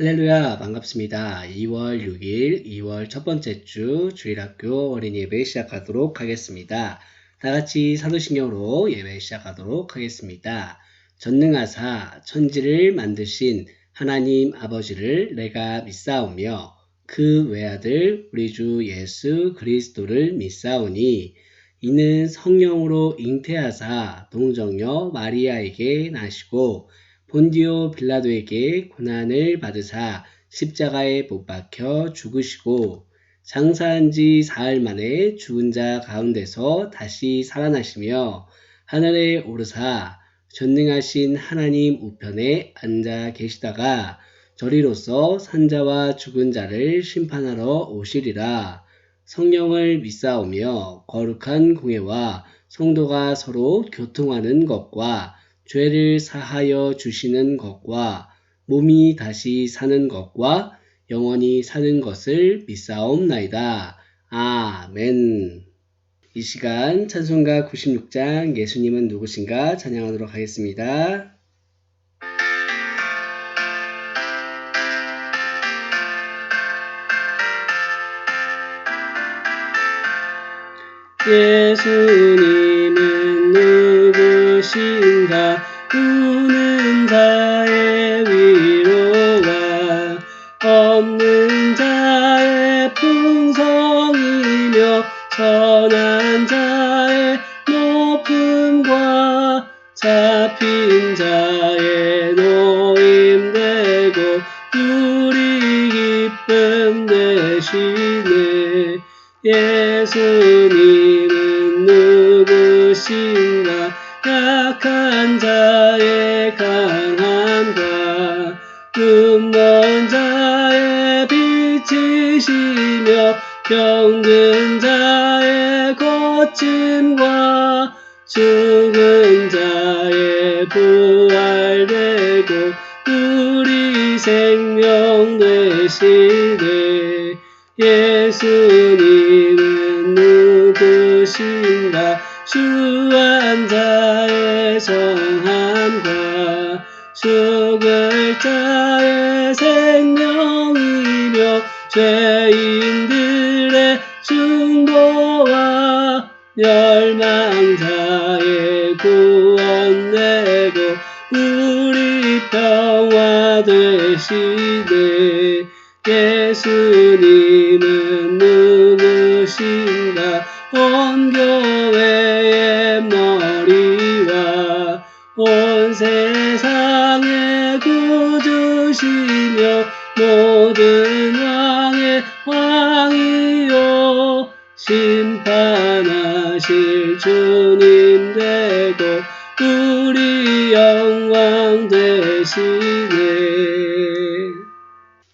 할렐루야, 반갑습니다. 2월 6일, 2월 첫 번째 주 주일학교 어린이 예배 시작하도록 하겠습니다. 다 같이 사도신경으로 예배 시작하도록 하겠습니다. 전능하사 천지를 만드신 하나님 아버지를 내가 믿사오며 그 외아들 우리 주 예수 그리스도를 믿사오니 이는 성령으로 잉태하사 동정녀 마리아에게 나시고 본디오 빌라도에게 고난을 받으사 십자가에 못 박혀 죽으시고 장사한 지 사흘 만에 죽은 자 가운데서 다시 살아나시며 하늘에 오르사 전능하신 하나님 우편에 앉아 계시다가 저리로서 산자와 죽은 자를 심판하러 오시리라. 성령을 믿사오며 거룩한 공예와 성도가 서로 교통하는 것과 죄를 사하여 주시는 것과 몸이 다시 사는 것과 영원히 사는 것을 믿사옵나이다. 아멘. 이 시간 찬송가 96장 예수님은 누구신가 찬양하도록 하겠습니다. 예수님은 누구신가 우는 자의 위로와 없는 자의 풍성이며 선한 자의 높음과 잡힌 자의 노임되고 우리 기쁨 되시네. 예수님은 누구신가 약한 자의 강함과 눈먼 자의 빛이시며 병든 자의 고침과 죽은 자의 부활되고 우리 생명 되시네. 예수님은 누구신가 주한 자의 성함과 죽을 자의 생명이며 죄인들의 중보와 멸망자의 구원되고 우리 평화 되시네. 예수님은 누구신가 온 교회의 머리와 온 세상의 구주시며 모든 왕의 왕이요 심판하실 주님 되고 우리 영광 되시네.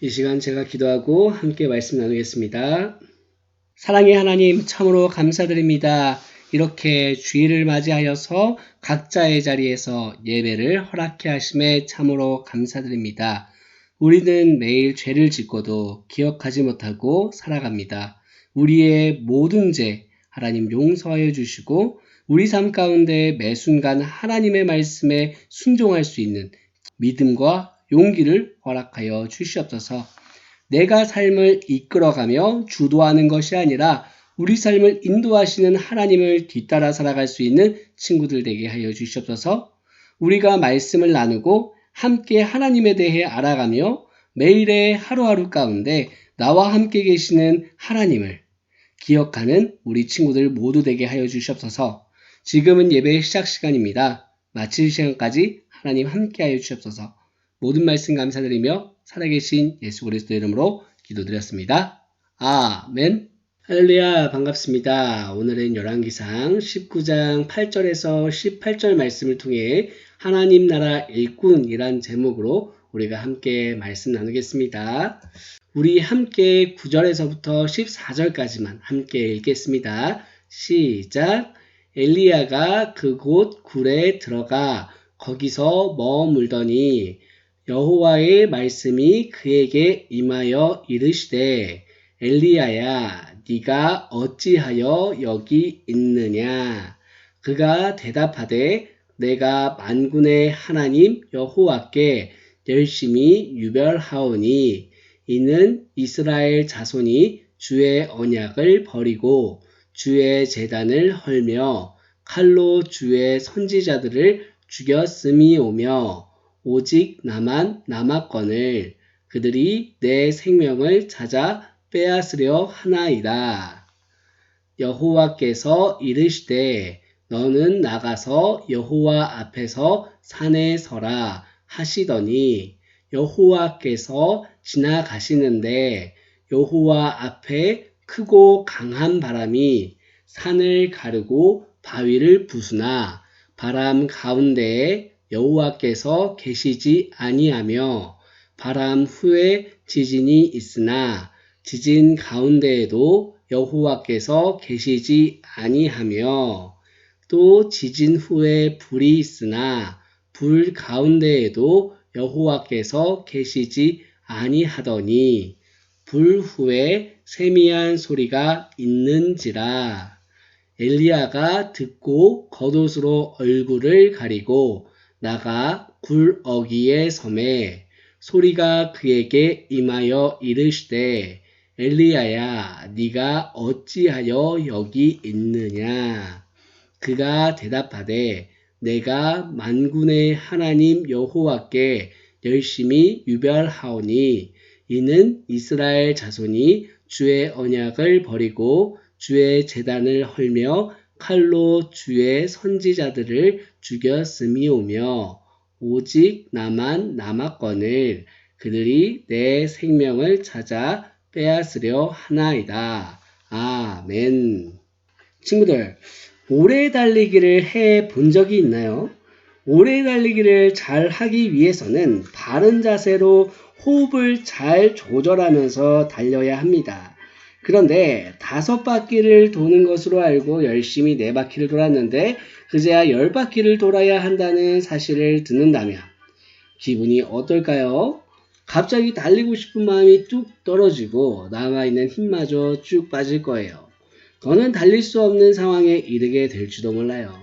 이 시간 제가 기도하고 함께 말씀 나누겠습니다. 사랑의 하나님 참으로 감사드립니다. 이렇게 주일을 맞이하여서 각자의 자리에서 예배를 허락해 하심에 참으로 감사드립니다. 우리는 매일 죄를 짓고도 기억하지 못하고 살아갑니다. 우리의 모든 죄 하나님 용서하여 주시고 우리 삶 가운데 매 순간 하나님의 말씀에 순종할 수 있는 믿음과 용기를 허락하여 주시옵소서. 내가 삶을 이끌어가며 주도하는 것이 아니라 우리 삶을 인도하시는 하나님을 뒤따라 살아갈 수 있는 친구들 되게 하여 주시옵소서. 우리가 말씀을 나누고 함께 하나님에 대해 알아가며 매일의 하루하루 가운데 나와 함께 계시는 하나님을 기억하는 우리 친구들 모두 되게 하여 주시옵소서. 지금은 예배의 시작 시간입니다. 마칠 시간까지 하나님 함께 하여 주시옵소서. 모든 말씀 감사드리며 살아계신 예수 그리스도 이름으로 기도드렸습니다. 아멘. 할렐루야, 반갑습니다. 오늘은 열왕기상 19장 8절에서 18절 말씀을 통해 하나님 나라 일꾼이란 제목으로 우리가 함께 말씀 나누겠습니다. 우리 함께 9절에서부터 14절까지만 함께 읽겠습니다. 시작. 엘리야가 그곳 굴에 들어가 거기서 머물더니 여호와의 말씀이 그에게 임하여 이르시되 엘리야야 네가 어찌하여 여기 있느냐. 그가 대답하되 내가 만군의 하나님 여호와께 열심히 유별하오니 이는 이스라엘 자손이 주의 언약을 버리고 주의 제단을 헐며 칼로 주의 선지자들을 죽였음이오며 오직 나만 남았거늘 그들이 내 생명을 찾아 빼앗으려 하나이다. 여호와께서 이르시되 너는 나가서 여호와 앞에서 산에 서라 하시더니 여호와께서 지나가시는데 여호와 앞에 크고 강한 바람이 산을 가르고 바위를 부수나 바람 가운데에 여호와께서 계시지 아니하며 바람 후에 지진이 있으나 지진 가운데에도 여호와께서 계시지 아니하며 또 지진 후에 불이 있으나 불 가운데에도 여호와께서 계시지 아니하더니 불 후에 세미한 소리가 있는지라. 엘리야가 듣고 겉옷으로 얼굴을 가리고 나가 굴 어귀에 섬에 소리가 그에게 임하여 이르시되 엘리야야 네가 어찌하여 여기 있느냐. 그가 대답하되 내가 만군의 하나님 여호와께 열심히 유별하오니 이는 이스라엘 자손이 주의 언약을 버리고 주의 제단을 헐며 칼로 주의 선지자들을 죽였음이오며 오직 나만 남았거늘 그들이 내 생명을 찾아 빼앗으려 하나이다. 아멘. 친구들, 오래 달리기를 해 본 적이 있나요? 오래 달리기를 잘 하기 위해서는 바른 자세로 호흡을 잘 조절하면서 달려야 합니다. 그런데 5바퀴를 도는 것으로 알고 열심히 4바퀴를 돌았는데 그제야 10바퀴를 돌아야 한다는 사실을 듣는다면 기분이 어떨까요? 갑자기 달리고 싶은 마음이 뚝 떨어지고 남아있는 힘마저 쭉 빠질 거예요. 더는 달릴 수 없는 상황에 이르게 될지도 몰라요.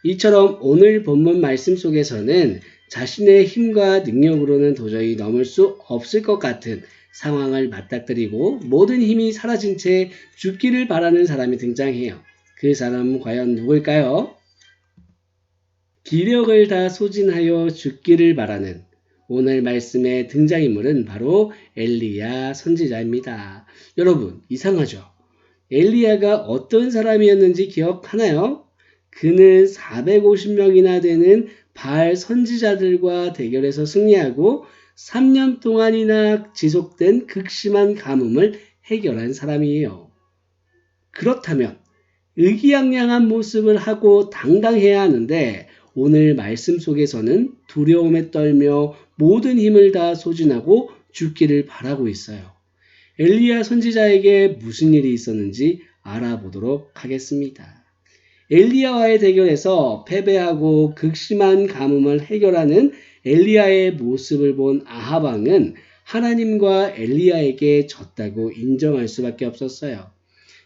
이처럼 오늘 본문 말씀 속에서는 자신의 힘과 능력으로는 도저히 넘을 수 없을 것 같은 상황을 맞닥뜨리고 모든 힘이 사라진 채 죽기를 바라는 사람이 등장해요. 그 사람은 과연 누굴까요? 기력을 다 소진하여 죽기를 바라는 오늘 말씀의 등장인물은 바로 엘리야 선지자입니다. 여러분, 이상하죠? 엘리야가 어떤 사람이었는지 기억하나요? 그는 450명이나 되는 바알 선지자들과 대결해서 승리하고 3년 동안이나 지속된 극심한 가뭄을 해결한 사람이에요. 그렇다면 의기양양한 모습을 하고 당당해야 하는데 오늘 말씀 속에서는 두려움에 떨며 모든 힘을 다 소진하고 죽기를 바라고 있어요. 엘리야 선지자에게 무슨 일이 있었는지 알아보도록 하겠습니다. 엘리야와의 대결에서 패배하고 극심한 가뭄을 해결하는 엘리야의 모습을 본 아합 왕은 하나님과 엘리야에게 졌다고 인정할 수밖에 없었어요.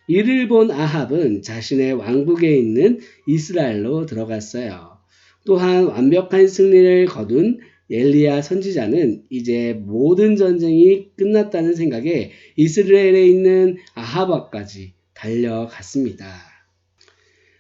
이를 본 아합은 자신의 왕국에 있는 이스라엘로 들어갔어요. 또한 완벽한 승리를 거둔 엘리야 선지자는 이제 모든 전쟁이 끝났다는 생각에 이스라엘에 있는 아합 왕까지 달려갔습니다.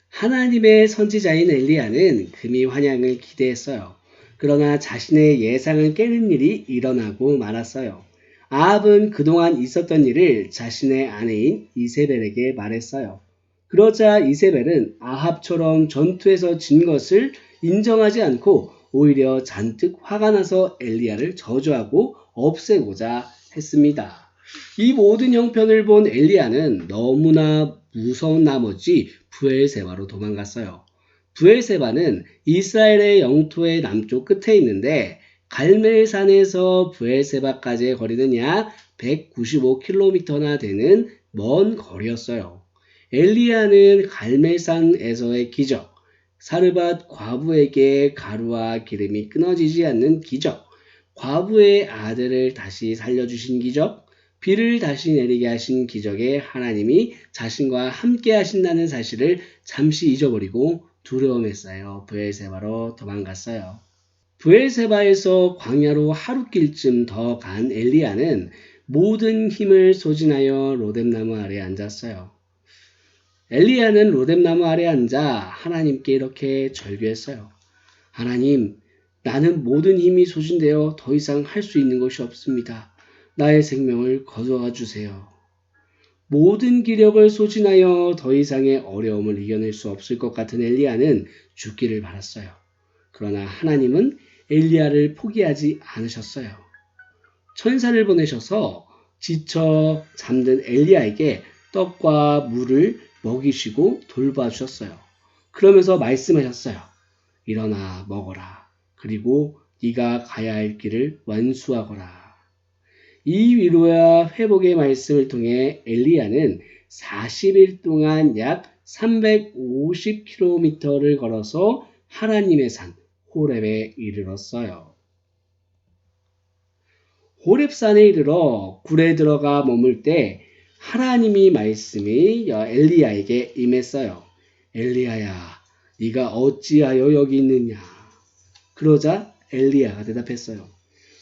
하나님의 선지자인 엘리야는 금이 환향을 기대했어요. 그러나 자신의 예상을 깨는 일이 일어나고 말았어요. 아합은 그동안 있었던 일을 자신의 아내인 이세벨에게 말했어요. 그러자 이세벨은 아합처럼 전투에서 진 것을 인정하지 않고 오히려 잔뜩 화가 나서 엘리야를 저주하고 없애고자 했습니다. 이 모든 형편을 본 엘리야는 너무나 무서운 나머지 브엘세바로 도망갔어요. 브엘세바는 이스라엘의 영토의 남쪽 끝에 있는데 갈멜산에서 브엘세바까지의 거리는 약 195km나 되는 먼 거리였어요. 엘리야는 갈멜산에서의 기적, 사르밧 과부에게 가루와 기름이 끊어지지 않는 기적, 과부의 아들을 다시 살려주신 기적, 비를 다시 내리게 하신 기적에 하나님이 자신과 함께 하신다는 사실을 잠시 잊어버리고 두려움에 쌓여 브엘세바로 도망갔어요. 브엘세바에서 광야로 하루길쯤 더 간 엘리야는 모든 힘을 소진하여 로뎀나무 아래 앉았어요. 엘리야는 로뎀나무 아래 앉아 하나님께 이렇게 절규했어요. 하나님, 나는 모든 힘이 소진되어 더 이상 할 수 있는 것이 없습니다. 나의 생명을 거두어 주세요. 모든 기력을 소진하여 더 이상의 어려움을 이겨낼 수 없을 것 같은 엘리야는 죽기를 바랐어요. 그러나 하나님은 엘리야를 포기하지 않으셨어요. 천사를 보내셔서 지쳐 잠든 엘리야에게 떡과 물을 먹이시고 돌봐주셨어요. 그러면서 말씀하셨어요. 일어나 먹어라. 그리고 네가 가야 할 길을 완수하거라. 이 위로와 회복의 말씀을 통해 엘리야는 40일 동안 약 350km를 걸어서 하나님의 산 호렙에 이르렀어요. 호렙산에 이르러 굴에 들어가 머물 때 하나님이 말씀이 엘리야에게 임했어요. 엘리야야, 네가 어찌하여 여기 있느냐? 그러자 엘리야가 대답했어요.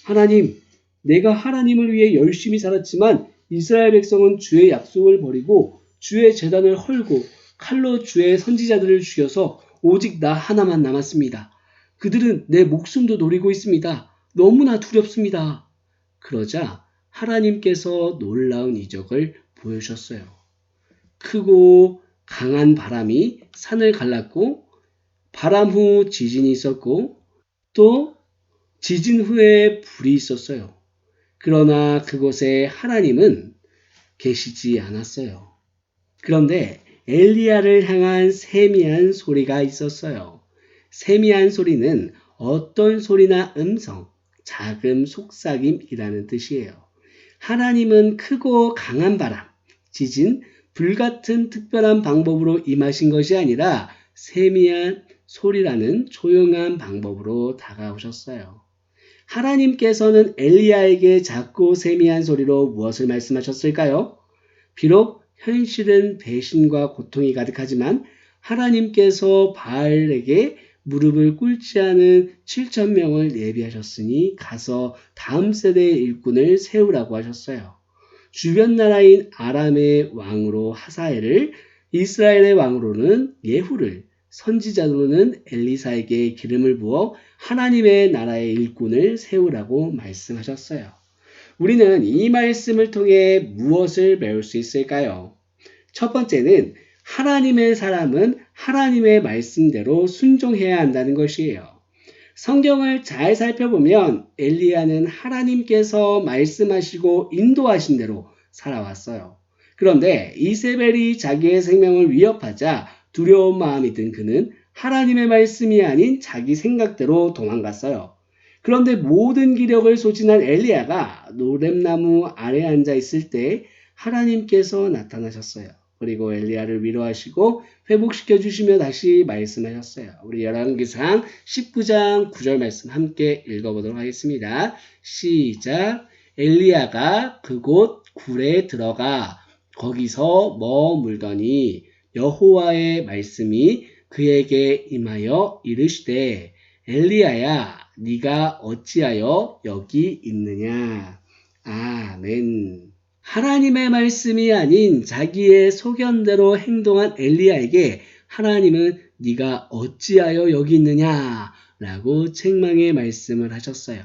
하나님, 내가 하나님을 위해 열심히 살았지만 이스라엘 백성은 주의 약속을 버리고 주의 제단을 헐고 칼로 주의 선지자들을 죽여서 오직 나 하나만 남았습니다. 그들은 내 목숨도 노리고 있습니다. 너무나 두렵습니다. 그러자 하나님께서 놀라운 이적을 보여주셨어요. 크고 강한 바람이 산을 갈랐고 바람 후 지진이 있었고 또 지진 후에 불이 있었어요. 그러나 그곳에 하나님은 계시지 않았어요. 그런데 엘리야를 향한 세미한 소리가 있었어요. 세미한 소리는 어떤 소리나 음성, 자금 속삭임이라는 뜻이에요. 하나님은 크고 강한 바람, 지진, 불 같은 특별한 방법으로 임하신 것이 아니라 세미한 소리라는 조용한 방법으로 다가오셨어요. 하나님께서는 엘리야에게 작고 세미한 소리로 무엇을 말씀하셨을까요? 비록 현실은 배신과 고통이 가득하지만 하나님께서 바알에게 무릎을 꿇지 않은 7,000명을 예비하셨으니 가서 다음 세대의 일꾼을 세우라고 하셨어요. 주변 나라인 아람의 왕으로 하사엘을, 이스라엘의 왕으로는 예후를, 선지자로는 엘리사에게 기름을 부어 하나님의 나라의 일꾼을 세우라고 말씀하셨어요. 우리는 이 말씀을 통해 무엇을 배울 수 있을까요? 첫 번째는 하나님의 사람은 하나님의 말씀대로 순종해야 한다는 것이에요. 성경을 잘 살펴보면 엘리야는 하나님께서 말씀하시고 인도하신 대로 살아왔어요. 그런데 이세벨이 자기의 생명을 위협하자 두려운 마음이 든 그는 하나님의 말씀이 아닌 자기 생각대로 도망갔어요. 그런데 모든 기력을 소진한 엘리야가 노렘나무 아래 앉아 있을 때 하나님께서 나타나셨어요. 그리고 엘리야를 위로하시고 회복시켜 주시며 다시 말씀하셨어요. 우리 열왕기상 19장 9절 말씀 함께 읽어보도록 하겠습니다. 시작. 엘리야가 그곳 굴에 들어가 거기서 머물더니 여호와의 말씀이 그에게 임하여 이르시되 엘리야야 네가 어찌하여 여기 있느냐. 아멘. 하나님의 말씀이 아닌 자기의 소견대로 행동한 엘리야에게 하나님은 네가 어찌하여 여기 있느냐 라고 책망의 말씀을 하셨어요.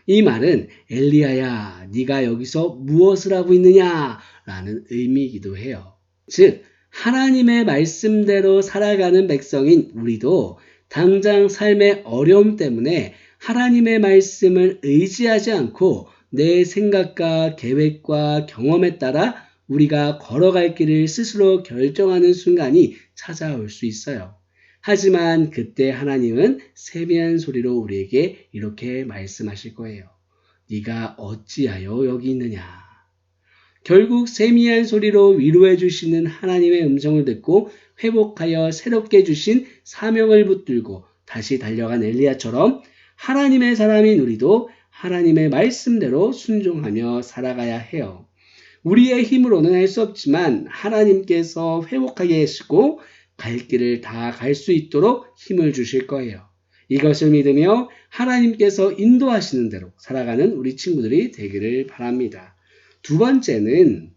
이 말은 엘리야야 네가 여기서 무엇을 하고 있느냐 라는 의미이기도 해요. 즉 하나님의 말씀대로 살아가는 백성인 우리도 당장 삶의 어려움 때문에 하나님의 말씀을 의지하지 않고 내 생각과 계획과 경험에 따라 우리가 걸어갈 길을 스스로 결정하는 순간이 찾아올 수 있어요. 하지만 그때 하나님은 세미한 소리로 우리에게 이렇게 말씀하실 거예요. 네가 어찌하여 여기 있느냐. 결국 세미한 소리로 위로해 주시는 하나님의 음성을 듣고 회복하여 새롭게 주신 사명을 붙들고 다시 달려간 엘리야처럼 하나님의 사람인 우리도 하나님의 말씀대로 순종하며 살아가야 해요. 우리의 힘으로는 할 수 없지만 하나님께서 회복하게 하시고 갈 길을 다 갈 수 있도록 힘을 주실 거예요. 이것을 믿으며 하나님께서 인도하시는 대로 살아가는 우리 친구들이 되기를 바랍니다. 두 번째는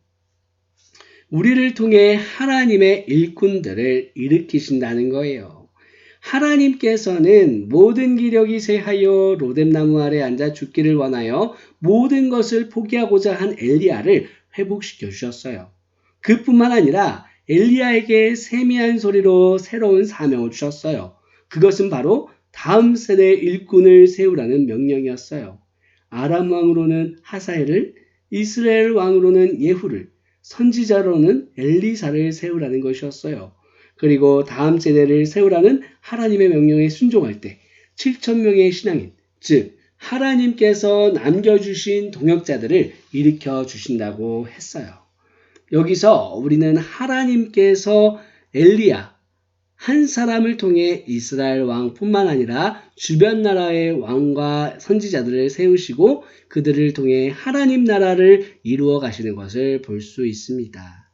우리를 통해 하나님의 일꾼들을 일으키신다는 거예요. 하나님께서는 모든 기력이 쇠하여 로뎀나무 아래 앉아 죽기를 원하여 모든 것을 포기하고자 한 엘리야를 회복시켜 주셨어요. 그뿐만 아니라 엘리야에게 세미한 소리로 새로운 사명을 주셨어요. 그것은 바로 다음 세대의 일꾼을 세우라는 명령이었어요. 아람 왕으로는 하사엘을, 이스라엘 왕으로는 예후를, 선지자로는 엘리사를 세우라는 것이었어요. 그리고 다음 세대를 세우라는 하나님의 명령에 순종할 때 7,000명의 신앙인, 즉 하나님께서 남겨주신 동역자들을 일으켜 주신다고 했어요. 여기서 우리는 하나님께서 엘리야 한 사람을 통해 이스라엘 왕뿐만 아니라 주변 나라의 왕과 선지자들을 세우시고 그들을 통해 하나님 나라를 이루어 가시는 것을 볼 수 있습니다.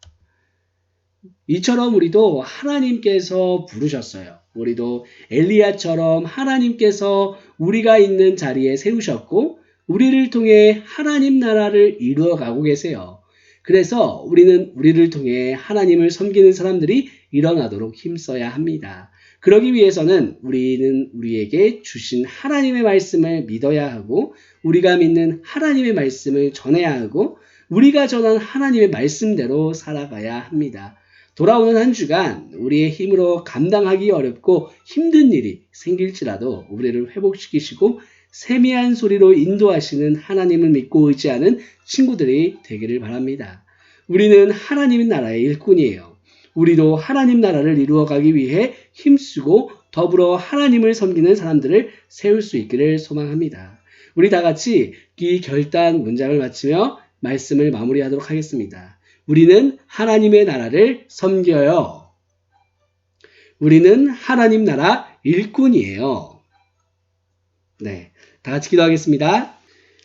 이처럼 우리도 하나님께서 부르셨어요. 우리도 엘리야처럼 하나님께서 우리가 있는 자리에 세우셨고 우리를 통해 하나님 나라를 이루어 가고 계세요. 그래서 우리는 우리를 통해 하나님을 섬기는 사람들이 일어나도록 힘써야 합니다. 그러기 위해서는 우리는 우리에게 주신 하나님의 말씀을 믿어야 하고 우리가 믿는 하나님의 말씀을 전해야 하고 우리가 전한 하나님의 말씀대로 살아가야 합니다. 돌아오는 한 주간 우리의 힘으로 감당하기 어렵고 힘든 일이 생길지라도 우리를 회복시키시고 세미한 소리로 인도하시는 하나님을 믿고 의지하는 친구들이 되기를 바랍니다. 우리는 하나님 나라의 일꾼이에요. 우리도 하나님 나라를 이루어가기 위해 힘쓰고 더불어 하나님을 섬기는 사람들을 세울 수 있기를 소망합니다. 우리 다 같이 이 결단 문장을 마치며 말씀을 마무리하도록 하겠습니다. 우리는 하나님의 나라를 섬겨요. 우리는 하나님 나라 일꾼이에요. 네, 다 같이 기도하겠습니다.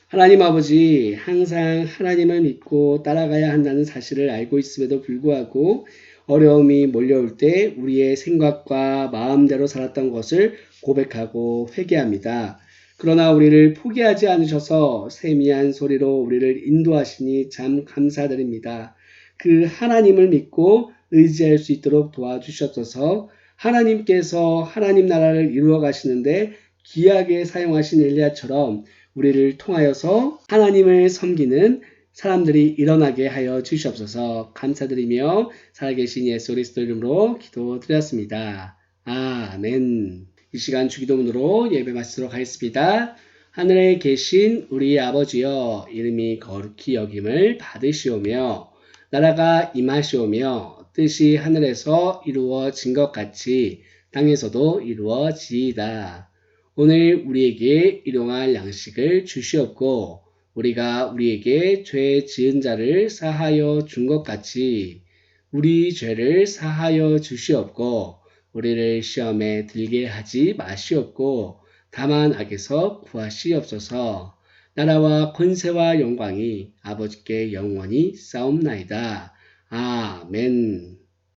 하나님 아버지, 항상 하나님을 믿고 따라가야 한다는 사실을 알고 있음에도 불구하고 어려움이 몰려올 때 우리의 생각과 마음대로 살았던 것을 고백하고 회개합니다. 그러나 우리를 포기하지 않으셔서 세미한 소리로 우리를 인도하시니 참 감사드립니다. 그 하나님을 믿고 의지할 수 있도록 도와주셨어서 하나님께서 하나님 나라를 이루어 가시는데 귀하게 사용하신 엘리야처럼 우리를 통하여서 하나님을 섬기는 사람들이 일어나게 하여 주시옵소서. 감사드리며 살아계신 예수 그리스도 이름으로 기도드렸습니다. 아멘. 이 시간 주기도문으로 예배 마치도록 하겠습니다. 하늘에 계신 우리 아버지여, 이름이 거룩히 여김을 받으시오며 나라가 임하시오며 뜻이 하늘에서 이루어진 것 같이 땅에서도 이루어지이다. 오늘 우리에게 일용할 양식을 주시옵고 우리가 우리에게 죄 지은 자를 사하여 준 것 같이 우리 죄를 사하여 주시옵고 우리를 시험에 들게 하지 마시옵고 다만 악에서 구하시옵소서. 나라와 권세와 영광이 아버지께 영원히 싸움나이다. 아멘.